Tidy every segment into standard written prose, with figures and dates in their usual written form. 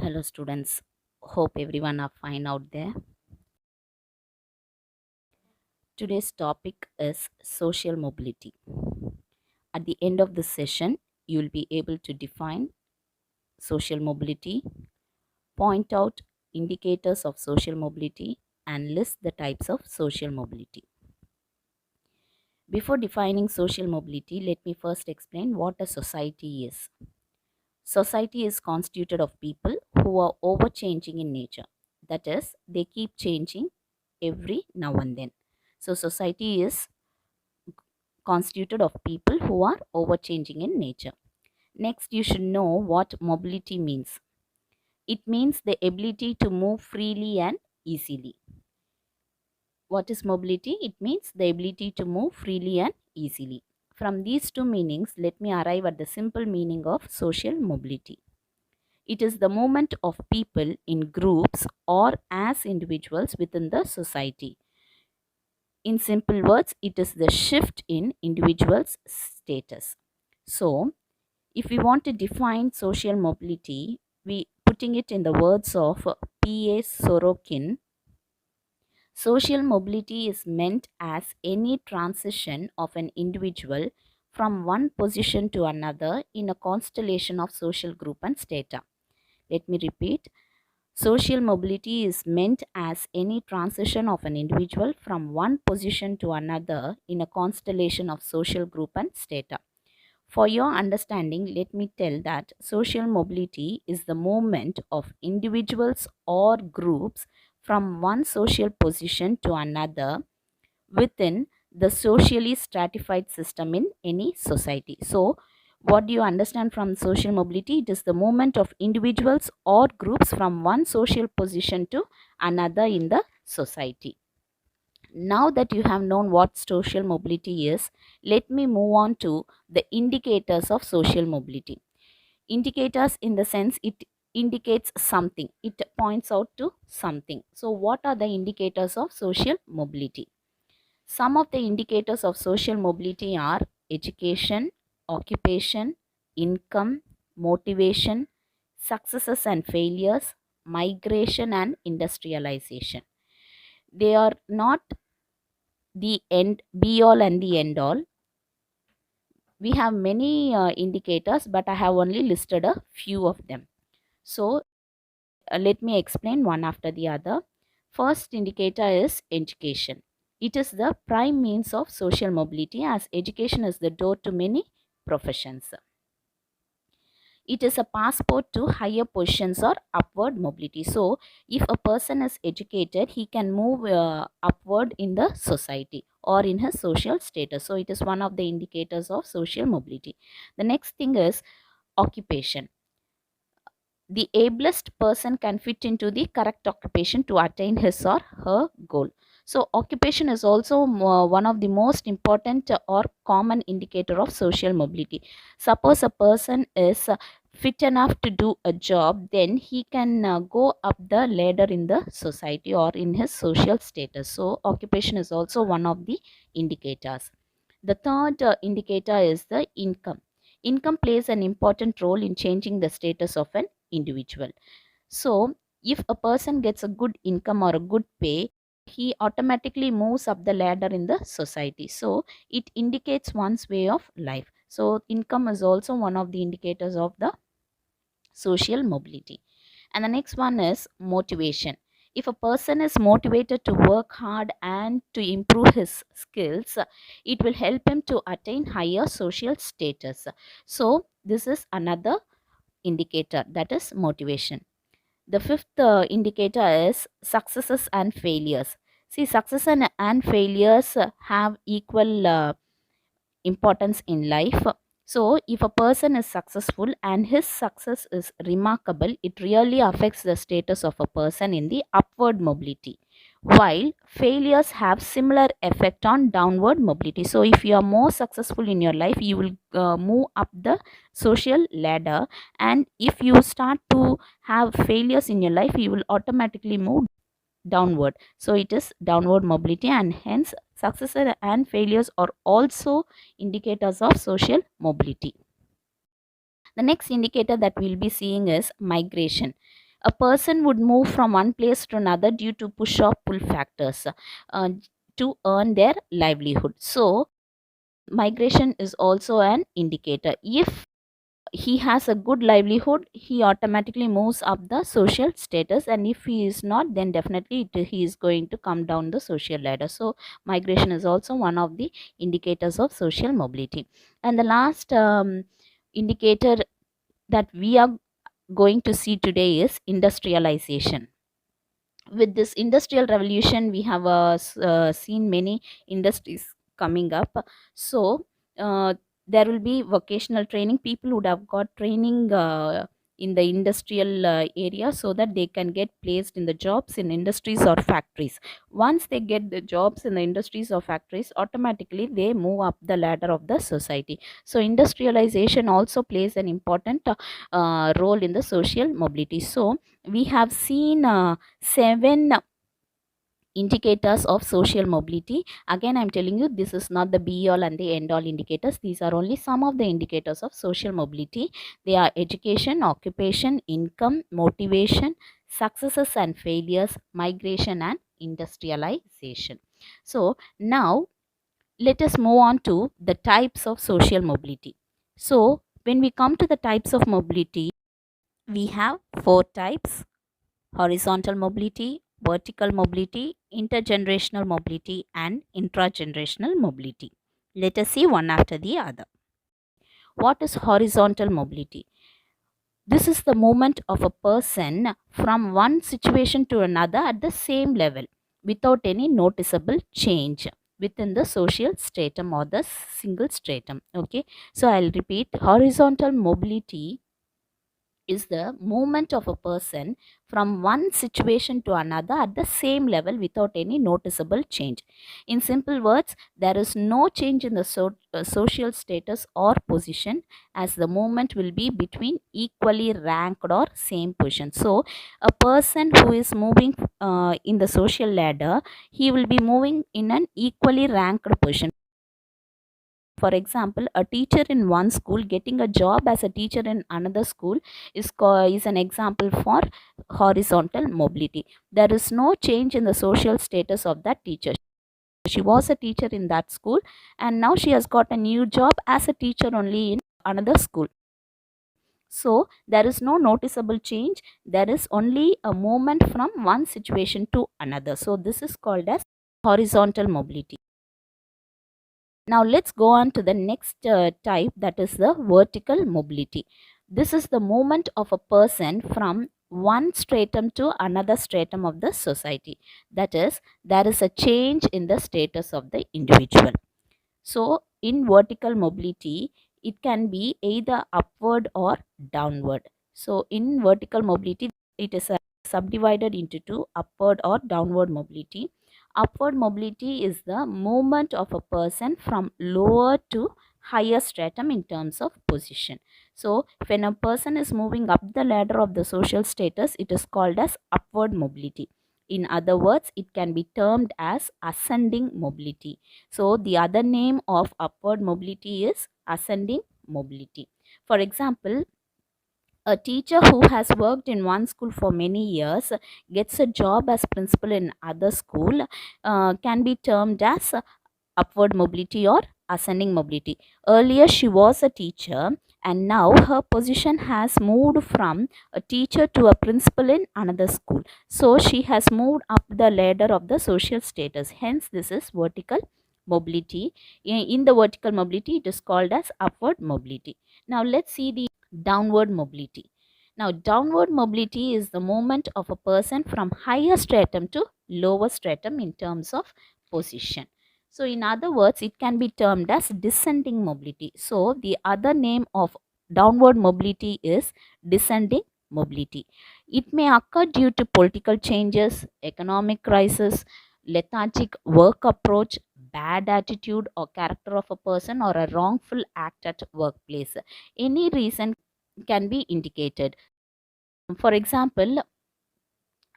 Hello students, hope everyone are fine out there. Today's topic is social mobility. At the end of this session, you will be able to define social mobility, point out indicators of social mobility, and list the types of social mobility. Before defining social mobility, let me first explain what a society is. Society is constituted of people who are overchanging in nature. That is, they keep changing every now and then. So, society is constituted of people who are overchanging in nature. Next, you should know what mobility means. It means the ability to move freely and easily. What is mobility? It means the ability to move freely and easily. From these two meanings, let me arrive at the simple meaning of social mobility. It is the movement of people in groups or as individuals within the society. In simple words, it is the shift in individuals' status. So, if we want to define social mobility, we putting it in the words of P.A. Sorokin, social mobility is meant as any transition of an individual from one position to another in a constellation of social group and strata. Let me repeat. Social mobility is meant as any transition of an individual from one position to another in a constellation of social group and strata. For your understanding, let me tell that social mobility is the movement of individuals or groups from one social position to another within the socially stratified system in any society. So, what do you understand from social mobility? It is the movement of individuals or groups from one social position to another in the society. Now that you have known what social mobility is, let me move on to the indicators of social mobility. Indicators in the sense it indicates something, it points out to something. So, what are the indicators of social mobility? Some of the indicators of social mobility are education, occupation, income, motivation, successes and failures, migration, and industrialization. They are not the end be all and the end all. We have many indicators, but I have only listed a few of them. So, let me explain one after the other. First indicator is education. It is the prime means of social mobility as education is the door to many professions. It is a passport to higher positions or upward mobility. So, if a person is educated, he can move upward in the society or in his social status. So, it is one of the indicators of social mobility. The next thing is occupation. The ablest person can fit into the correct occupation to attain his or her goal. So, occupation is also one of the most important or common indicator of social mobility. Suppose a person is fit enough to do a job, then he can go up the ladder in the society or in his social status. So, occupation is also one of the indicators. The third indicator is the income. Income plays an important role in changing the status of an individual. So, if a person gets a good income or a good pay, he automatically moves up the ladder in the society. So, it indicates one's way of life. So, income is also one of the indicators of the social mobility. And the next one is motivation. If a person is motivated to work hard and to improve his skills, it will help him to attain higher social status. So, this is another indicator, that is motivation. The fifth indicator is successes and failures. See, success and failures have equal importance in life. So, if a person is successful and his success is remarkable, it really affects the status of a person in the upward mobility. While failures have similar effect on downward mobility. So, if you are more successful in your life, you will move up the social ladder, and if you start to have failures in your life, you will automatically move downward. So it is downward mobility, and hence success and failures are also indicators of social mobility. The next indicator that we'll be seeing is migration. A person would move from one place to another due to push or pull factors uh, to earn their livelihood. So migration is also an indicator. If he has a good livelihood, he automatically moves up the social status, and if he is not, then definitely he is going to come down the social ladder. So migration is also one of the indicators of social mobility. And the last indicator that we are going to see today is industrialization. With this industrial revolution, we have seen many industries coming up. So there will be vocational training. People would have got training in the industrial area, so that they can get placed in the jobs in industries or factories. Once they get the jobs in the industries or factories, automatically they move up the ladder of the society. So industrialization also plays an important role in the social mobility. So we have seen 7 indicators of social mobility. Again, I'm telling you, this is not the be all and the end all indicators. These are only some of the indicators of social mobility. They are education, occupation, income, motivation, successes and failures, migration, and industrialization. So now let us move on to the types of social mobility. So when we come to the types of mobility, we have 4 types: horizontal mobility, vertical mobility, intergenerational mobility, and intragenerational mobility. Let us see one after the other. What is horizontal mobility? This is the movement of a person from one situation to another at the same level without any noticeable change within the social stratum or the single stratum. Okay, so I'll repeat: horizontal mobility is the movement of a person from one situation to another at the same level without any noticeable change. In simple words, there is no change in the social status or position, as the movement will be between equally ranked or same position. So, a person who is moving in the social ladder, he will be moving in an equally ranked position. For example, a teacher in one school getting a job as a teacher in another school is an example for horizontal mobility. There is no change in the social status of that teacher. She was a teacher in that school, and now she has got a new job as a teacher only in another school. So there is no noticeable change. There is only a movement from one situation to another. So this is called as horizontal mobility. Now let's go on to the next type, that is the vertical mobility. This is the movement of a person from one stratum to another stratum of the society. That is, there is a change in the status of the individual. So in vertical mobility, it can be either upward or downward. So in vertical mobility, it is subdivided into two: upward or downward mobility. Upward mobility is the movement of a person from lower to higher stratum in terms of position. So when a person is moving up the ladder of the social status, it is called as upward mobility. In other words, it can be termed as ascending mobility. So the other name of upward mobility is ascending mobility. For example, a teacher who has worked in one school for many years gets a job as principal in other school, can be termed as upward mobility or ascending mobility. Earlier she was a teacher, and now her position has moved from a teacher to a principal in another school. So she has moved up the ladder of the social status. Hence this is vertical mobility. In the vertical mobility, it is called as upward mobility. Now let's see the downward mobility. Now downward mobility is the movement of a person from higher stratum to lower stratum in terms of position. So in other words, it can be termed as descending mobility. So the other name of downward mobility is descending mobility. It may occur due to political changes, economic crisis, lethargic work approach, bad attitude or character of a person, or a wrongful act at workplace. Any reason can be indicated. For example,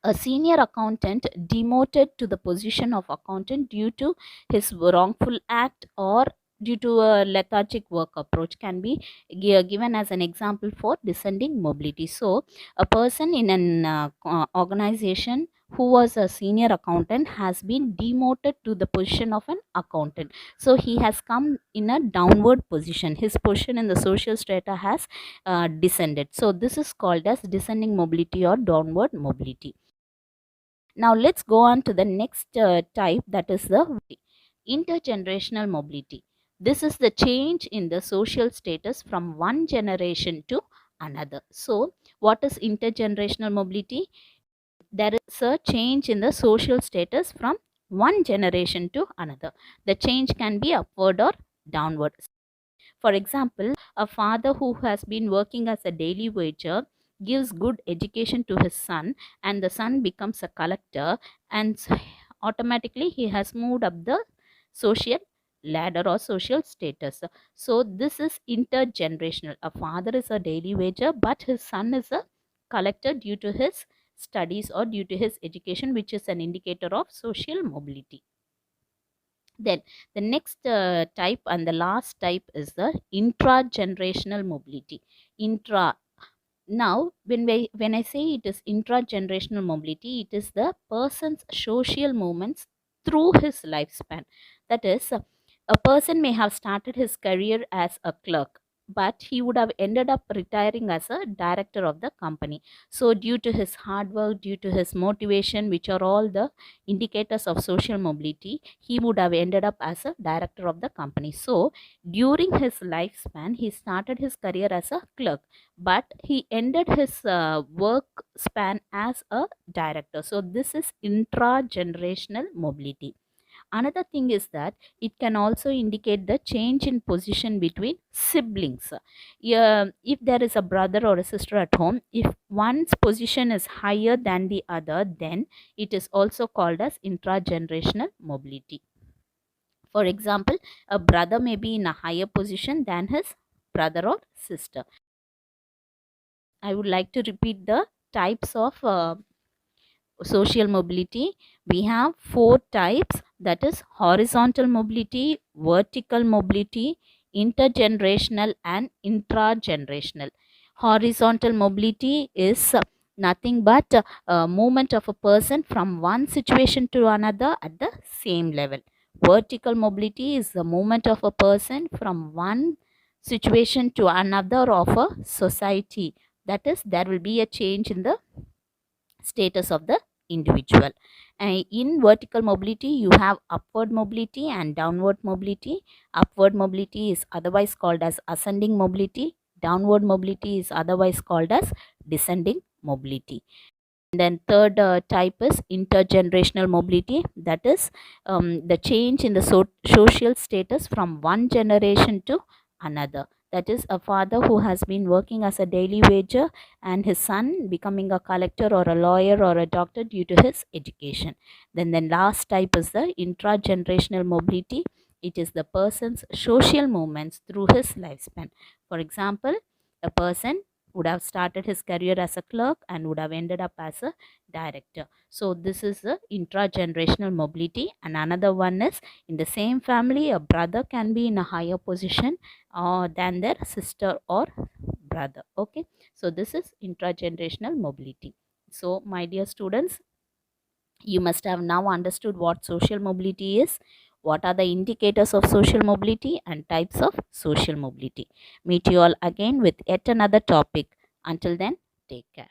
a senior accountant demoted to the position of accountant due to his wrongful act or due to a lethargic work approach can be given as an example for descending mobility. So a person in an organization who was a senior accountant has been demoted to the position of an accountant, so he has come in a downward position, his position in the social strata has descended. So this is called as descending mobility or downward mobility. Now let's go on to the next type, that is the intergenerational mobility. This is the change in the social status from one generation to another. So what is intergenerational mobility? There is a change in the social status from one generation to another. The change can be upward or downward. For example, a father who has been working as a daily wager gives good education to his son, and the son becomes a collector, and automatically he has moved up the social ladder or social status. So this is intergenerational. A father is a daily wager, but his son is a collector due to his studies or due to his education, which is an indicator of social mobility. Then the next type and the last type is the intragenerational mobility. Intra, now when I say it is intragenerational mobility, it is the person's social movements through his lifespan. That is, a person may have started his career as a clerk, but he would have ended up retiring as a director of the company. So due to his hard work, due to his motivation, which are all the indicators of social mobility, he would have ended up as a director of the company. So during his lifespan, he started his career as a clerk, but he ended his work span as a director. So this is intragenerational mobility. Another thing is that it can also indicate the change in position between siblings. If there is a brother or a sister at home, if one's position is higher than the other, then it is also called as intragenerational mobility. For example, a brother may be in a higher position than his brother or sister. I would like to repeat the types of social mobility. We have four types, that is horizontal mobility, vertical mobility, intergenerational and intragenerational. Horizontal mobility is nothing but movement of a person from one situation to another at the same level. Vertical mobility is the movement of a person from one situation to another of a society. That is, there will be a change in the status of the individual. In vertical mobility, you have upward mobility and downward mobility. Upward mobility is otherwise called as ascending mobility. Downward mobility is otherwise called as descending mobility. And then third type is intergenerational mobility. That is the change in the social status from one generation to another. That is, a father who has been working as a daily wager and his son becoming a collector or a lawyer or a doctor due to his education. Then the last type is the intragenerational mobility. It is the person's social movements through his lifespan. For example, a person would have started his career as a clerk and would have ended up as a director. So this is the intragenerational mobility. And another one is, in the same family, a brother can be in a higher position than their sister or brother. Okay, so this is intragenerational mobility. So my dear students, you must have now understood what social mobility is, what are the indicators of social mobility, and types of social mobility. Meet you all again with yet another topic. Until then, take care.